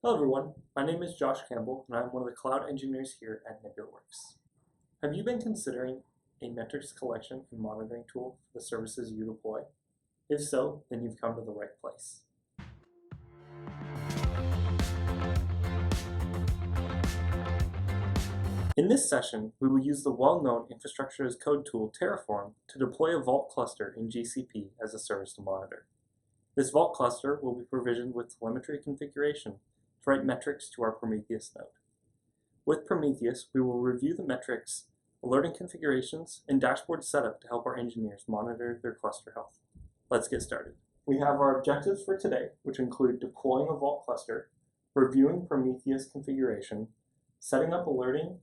Hello everyone, my name is Josh Campbell and I'm one of the cloud engineers here at Nebulaworks. Have you been considering a metrics collection and monitoring tool for the services you deploy? If so, then you've come to the right place. In this session, we will use the well-known infrastructure as code tool Terraform to deploy a Vault cluster in GCP as a service to monitor. This Vault cluster will be provisioned with telemetry configuration to write metrics to our Prometheus node. With Prometheus, we will review the metrics, alerting configurations, and dashboard setup to help our engineers monitor their cluster health. Let's get started. We have our objectives for today, which include deploying a Vault cluster, reviewing Prometheus configuration, setting up alerting,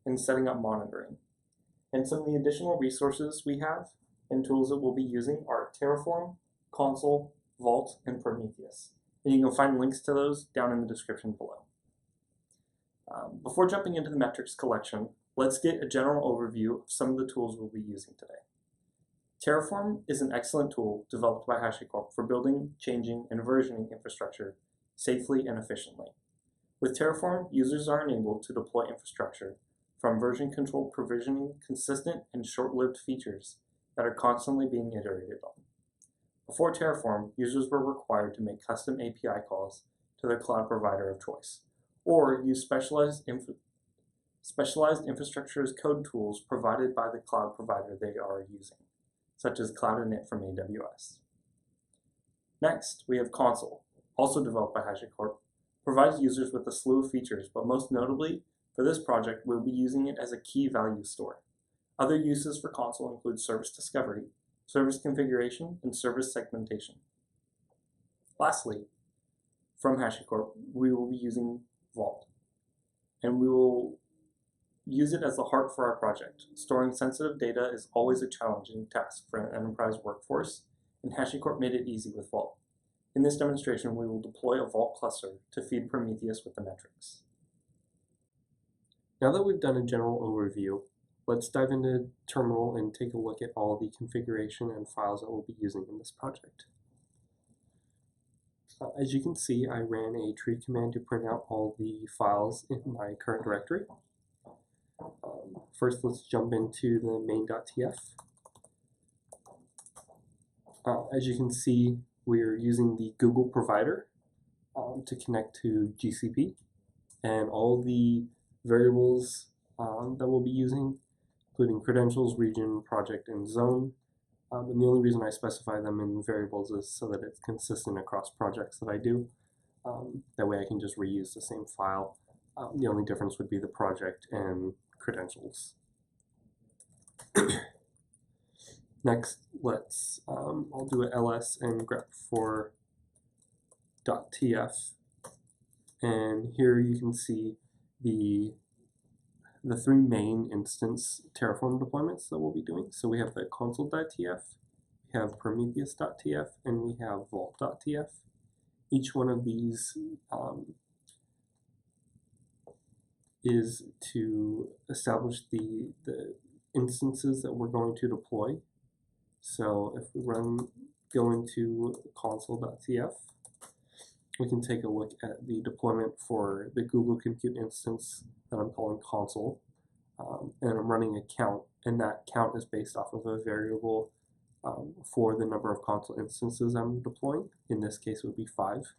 and setting up monitoring. And some of the additional resources we have and tools that we'll be using are Terraform, Consul, Vault, and Prometheus. And you can find links to those down in the description below. Before jumping into the metrics collection, let's get a general overview of some of the tools we'll be using today. Terraform is an excellent tool developed by HashiCorp for building, changing, and versioning infrastructure safely and efficiently. With Terraform, users are enabled to deploy infrastructure from version control provisioning consistent and short-lived features that are constantly being iterated on. Before Terraform, users were required to make custom API calls to their cloud provider of choice, or use specialized infrastructure as code tools provided by the cloud provider they are using, such as Cloud Init from AWS. Next, we have Consul, also developed by HashiCorp, provides users with a slew of features, but most notably, for this project, we'll be using it as a key value store. Other uses for Consul include service discovery, service configuration, and service segmentation. Lastly, from HashiCorp, we will be using Vault, and we will use it as the heart for our project. Storing sensitive data is always a challenging task for an enterprise workforce, and HashiCorp made it easy with Vault. In this demonstration, we will deploy a Vault cluster to feed Prometheus with the metrics. Now that we've done a general overview, let's dive into Terminal and take a look at all the configuration and files that we'll be using in this project. As you can see, I ran a tree command to print out all the files in my current directory. First, let's jump into the main.tf. As you can see, we're using the Google provider to connect to GCP, and all the variables that we'll be using, including credentials, region, project, and zone. And the only reason I specify them in variables is so that it's consistent across projects that I do. That way I can just reuse the same file. The only difference would be the project and credentials. Next, let's, I'll do an ls and grep for .tf. And here you can see the three main instance Terraform deployments that we'll be doing. So we have the Consul.tf, we have Prometheus.tf, and we have Vault.tf. Each one of these is to establish the instances that we're going to deploy. So if we go into Consul.tf, we can take a look at the deployment for the Google Compute instance that I'm calling Consul, and I'm running a count, and that count is based off of a variable for the number of Consul instances I'm deploying. In this case, it would be 5.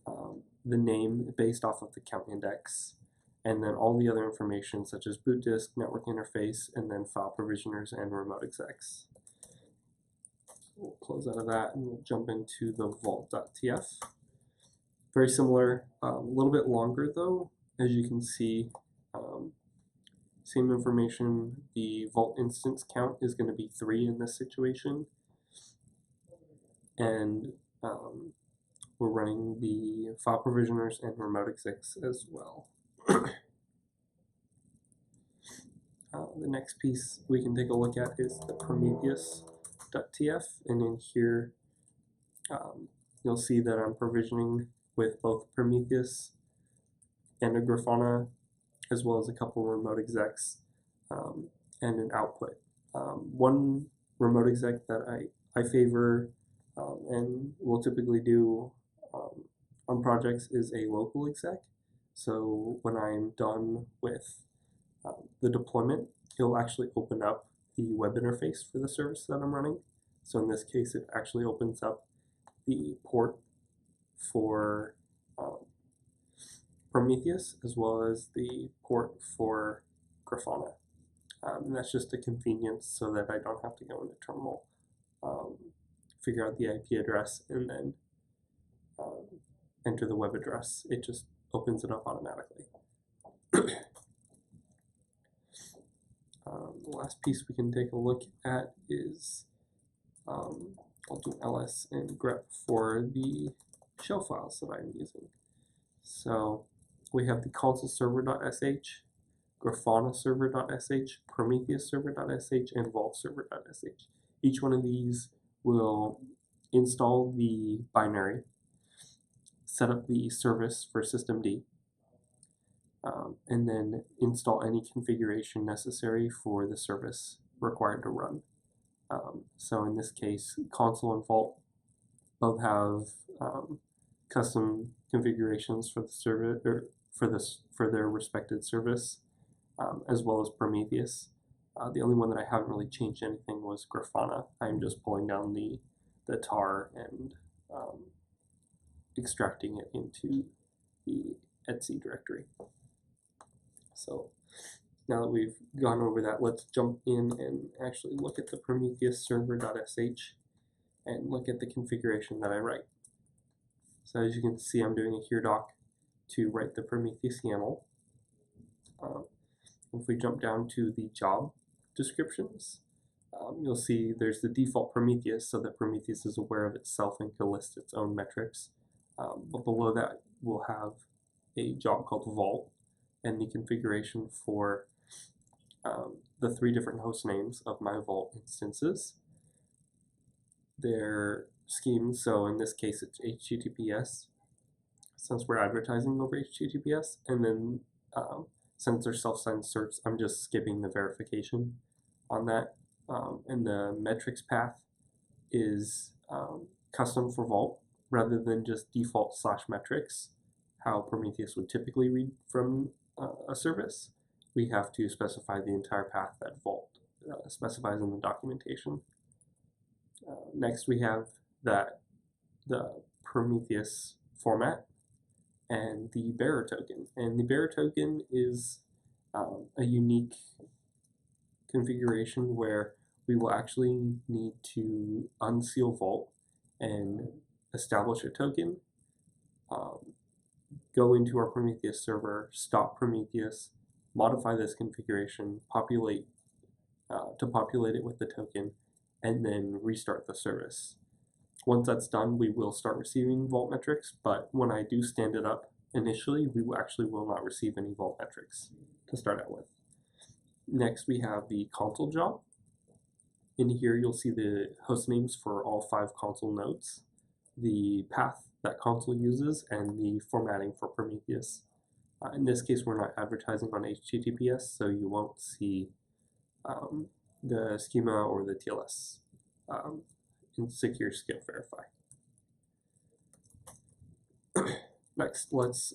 The name based off of the count index, and then all the other information such as boot disk, network interface, and then file provisioners and remote execs. We'll close out of that and we'll jump into the Vault.tf. Very similar, a little bit longer though. As you can see, same information. The Vault instance count is going to be 3 in this situation. And we're running the file provisioners and remote execs as well. The next piece we can take a look at is the Prometheus.tf, and in here you'll see that I'm provisioning with both Prometheus and a Grafana, as well as a couple remote execs and an output. One remote exec that I favor and will typically do on projects is a local exec. So when I'm done with the deployment, it'll actually open up the web interface for the service that I'm running. So in this case, it actually opens up the port for Prometheus as well as the port for Grafana. And that's just a convenience so that I don't have to go into terminal, figure out the IP address, and then enter the web address. It just opens it up automatically. The last piece we can take a look at is I'll do ls and grep for the shell files that I'm using. So we have the console server.sh, Grafana server.sh, Prometheus server.sh, and Vault server.sh. Each one of these will install the binary, set up the service for systemd, and then install any configuration necessary for the service required to run. So in this case, console and Vault both have custom configurations for the server for their respected service, as well as Prometheus. The only one that I haven't really changed anything was Grafana. I'm just pulling down the tar and extracting it into the etc directory. So now that we've gone over that, let's jump in and actually look at the Prometheus server.sh and look at the configuration that I write. So as you can see, I'm doing a here doc to write the Prometheus YAML. If we jump down to the job descriptions, you'll see there's the default Prometheus, so that Prometheus is aware of itself and can list its own metrics. But below that, we'll have a job called Vault and the configuration for the 3 different host names of my Vault instances, their schemes. So in this case, it's HTTPS, since we're advertising over HTTPS, and then since they're self-signed certs, I'm just skipping the verification on that. And the metrics path is custom for Vault rather than just default /metrics, how Prometheus would typically read from a service. We have to specify the entire path that Vault specifies in the documentation. Next, we have the Prometheus format and the bearer token. And the bearer token is a unique configuration where we will actually need to unseal Vault and establish a token, go into our Prometheus server, stop Prometheus, modify this configuration, populate it with the token, and then restart the service. Once that's done, we will start receiving Vault metrics, but when I do stand it up initially, we actually will not receive any Vault metrics to start out with. Next, we have the console job. In here, you'll see the host names for all 5 console nodes, the path that console uses, and the formatting for Prometheus. In this case, we're not advertising on HTTPS, so you won't see the schema or the TLS in secure skip verify. Next, let's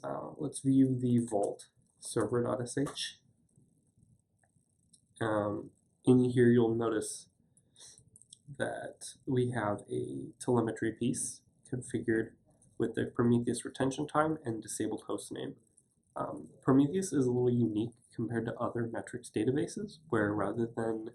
view the Vault server.sh. In here, you'll notice that we have a telemetry piece configured with the Prometheus retention time and disabled host name. Prometheus is a little unique compared to other metrics databases, where rather than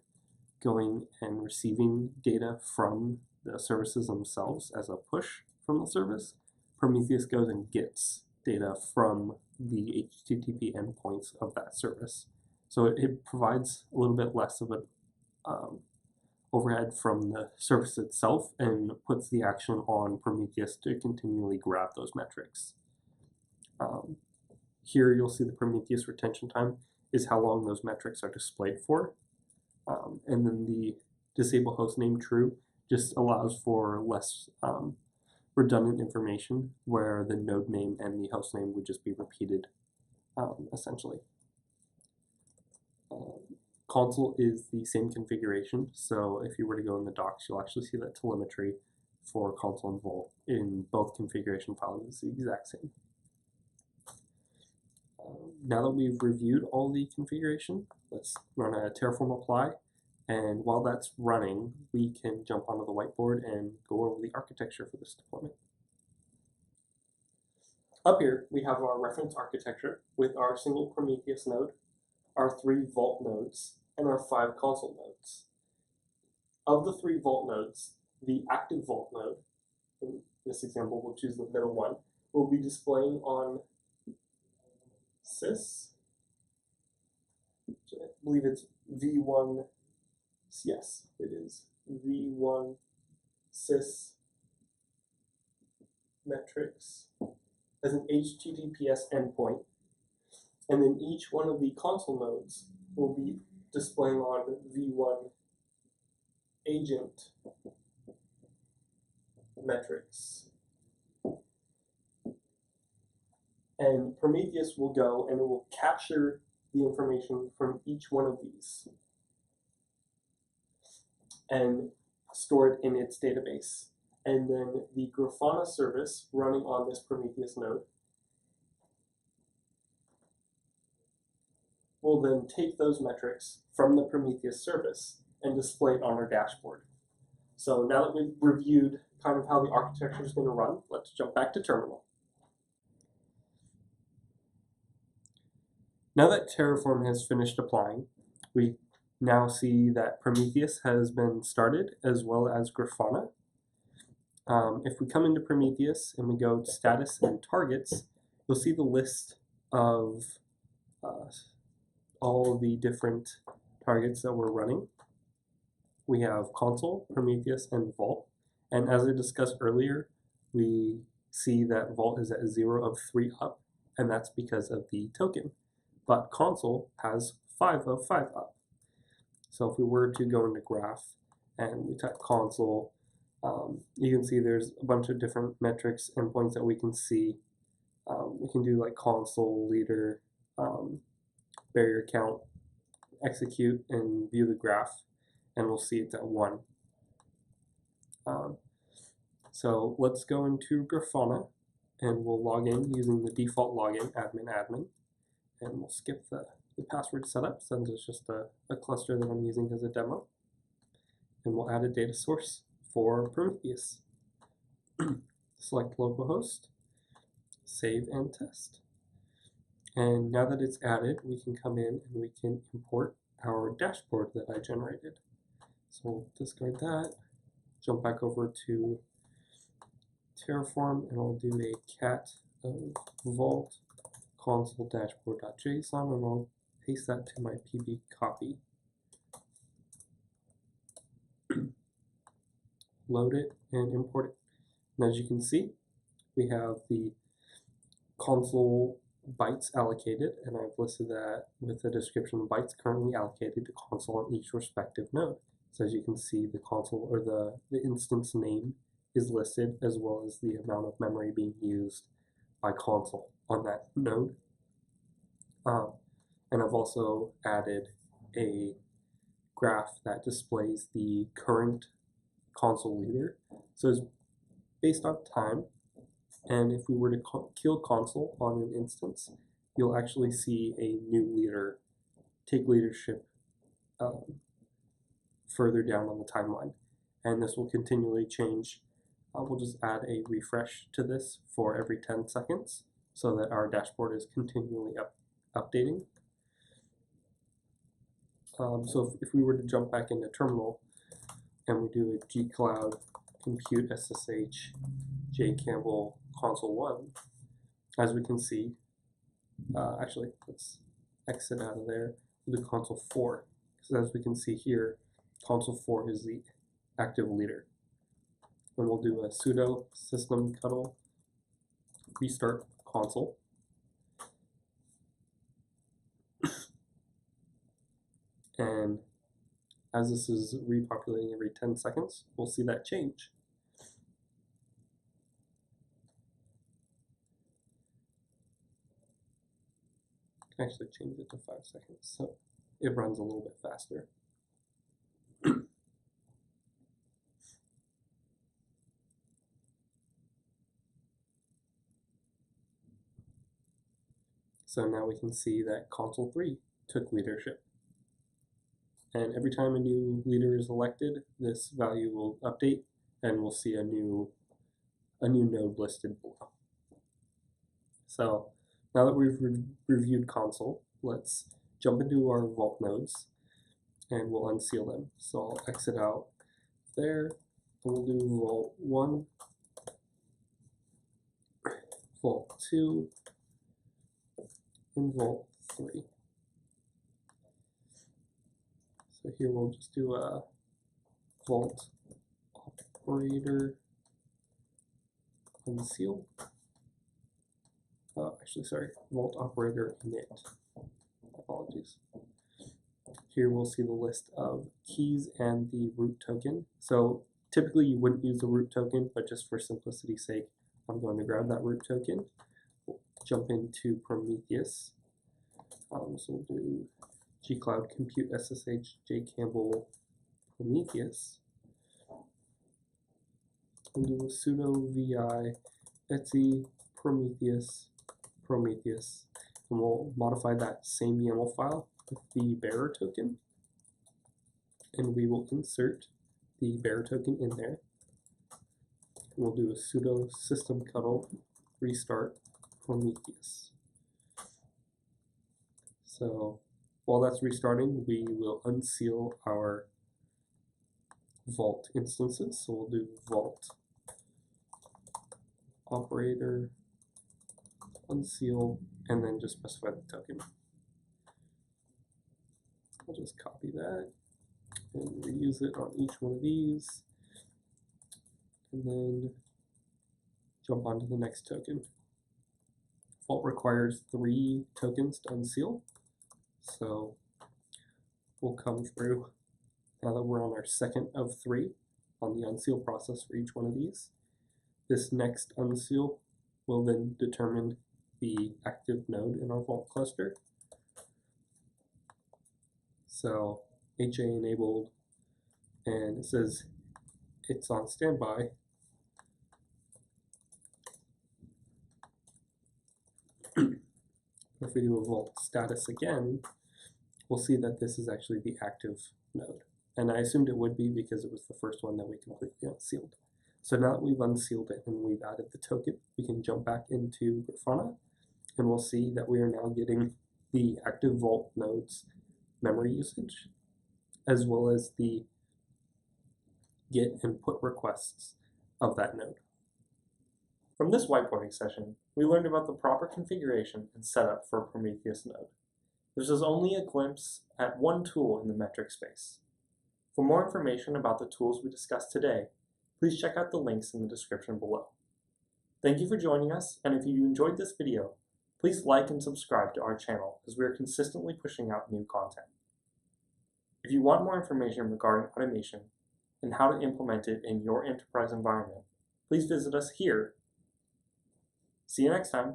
going and receiving data from the services themselves as a push from the service, Prometheus goes and gets data from the HTTP endpoints of that service. So it provides a little bit less of an overhead from the service itself and puts the action on Prometheus to continually grab those metrics. Here you'll see the Prometheus retention time is how long those metrics are displayed for. And then the disable host name true just allows for less redundant information, where the node name and the host name would just be repeated, essentially. Console is the same configuration, so if you were to go in the docs, you'll actually see that telemetry for console and Vault in both configuration files is the exact same. Now that we've reviewed all the configuration, let's run a Terraform apply, and while that's running, we can jump onto the whiteboard and go over the architecture for this deployment. Up here, we have our reference architecture with our single Prometheus node, our 3 Vault nodes, and our 5 console nodes. Of the 3 Vault nodes, the active Vault node, in this example we'll choose the middle one, will be displaying on sys. I believe it's v1, yes, it is v1 sys metrics as an HTTPS endpoint, and then each one of the console nodes will be displaying on v1 agent metrics. And Prometheus will go and it will capture the information from each one of these and store it in its database. And then the Grafana service running on this Prometheus node will then take those metrics from the Prometheus service and display it on our dashboard. So now that we've reviewed kind of how the architecture is going to run, let's jump back to terminal. Now that Terraform has finished applying, we now see that Prometheus has been started as well as Grafana. If we come into Prometheus and we go to status and targets, you'll see the list of all the different targets that we're running. We have console, Prometheus, and Vault. And as I discussed earlier, we see that Vault is at 0 of 3 up, and that's because of the token. But console has 5 of 5 up. So if we were to go into graph and we type console, you can see there's a bunch of different metrics and points that we can see. We can do like console, leader, barrier count, execute, and view the graph, and we'll see it's at 1. So let's go into Grafana, and we'll log in using the default login, admin, and we'll skip the password setup since it's just a cluster that I'm using as a demo. And we'll add a data source for Prometheus. Select localhost, save and test. And now that it's added, we can come in and we can import our dashboard that I generated. So we'll discard that, jump back over to Terraform, and I'll do a cat of vault console dashboard.json, and I'll paste that to my PB copy. Load it and import it. And as you can see, we have the console bytes allocated, and I've listed that with a description of bytes currently allocated to console on each respective node. So as you can see, the console or the instance name is listed, as well as the amount of memory being used by console on that node. And I've also added a graph that displays the current console leader. So it's based on time, and if we were to kill console on an instance, you'll actually see a new leader take leadership further down on the timeline, and this will continually change. We'll just add a refresh to this for every 10 seconds so that our dashboard is continually updating. So if we were to jump back into terminal and we do a gcloud compute ssh j Campbell console 1, as we can see, actually let's exit out of there, we'll do console 4, because as we can see here, console 4 is the active leader. And we'll do a sudo systemctl restart console. And as this is repopulating every 10 seconds, we'll see that change. I can actually change it to 5 seconds, so it runs a little bit faster. So now we can see that console 3 took leadership. And every time a new leader is elected, this value will update and we'll see a new node listed below. So now that we've reviewed console, let's jump into our vault nodes and we'll unseal them. So I'll exit out there, and we'll do vault 1, vault 2, and vault 3. So here we'll just do a vault operator unseal. Vault operator init. Apologies. Here we'll see the list of keys and the root token. So typically you wouldn't use the root token, but just for simplicity's sake, I'm going to grab that root token. We'll jump into Prometheus. So we'll do gcloud compute SSH J Campbell Prometheus. We'll do a sudo vi etc Prometheus, and we'll modify that same YAML file with the bearer token, and we will insert the bearer token in there. We'll do a sudo systemctl restart Prometheus. So while that's restarting, we will unseal our vault instances. So we'll do vault operator unseal, and then just specify the token. I'll just copy that and reuse it on each one of these, and then jump onto the next token. Vault requires 3 tokens to unseal, so we'll come through now that we're on our second of 3 on the unseal process for each one of these. This next unseal will then determine the active node in our vault cluster. So HA enabled, and it says it's on standby. If we do a vault status again, we'll see that this is actually the active node. And I assumed it would be because it was the first one that we completely unsealed. So now that we've unsealed it and we've added the token, we can jump back into Grafana, and we'll see that we are now getting the active vault node's memory usage, as well as the get and put requests of that node. From this whiteboarding session, we learned about the proper configuration and setup for a Prometheus node. This is only a glimpse at one tool in the metric space. For more information about the tools we discussed today, please check out the links in the description below. Thank you for joining us, and if you enjoyed this video, please like and subscribe to our channel as we are consistently pushing out new content. If you want more information regarding automation and how to implement it in your enterprise environment, please visit us here. See you next time.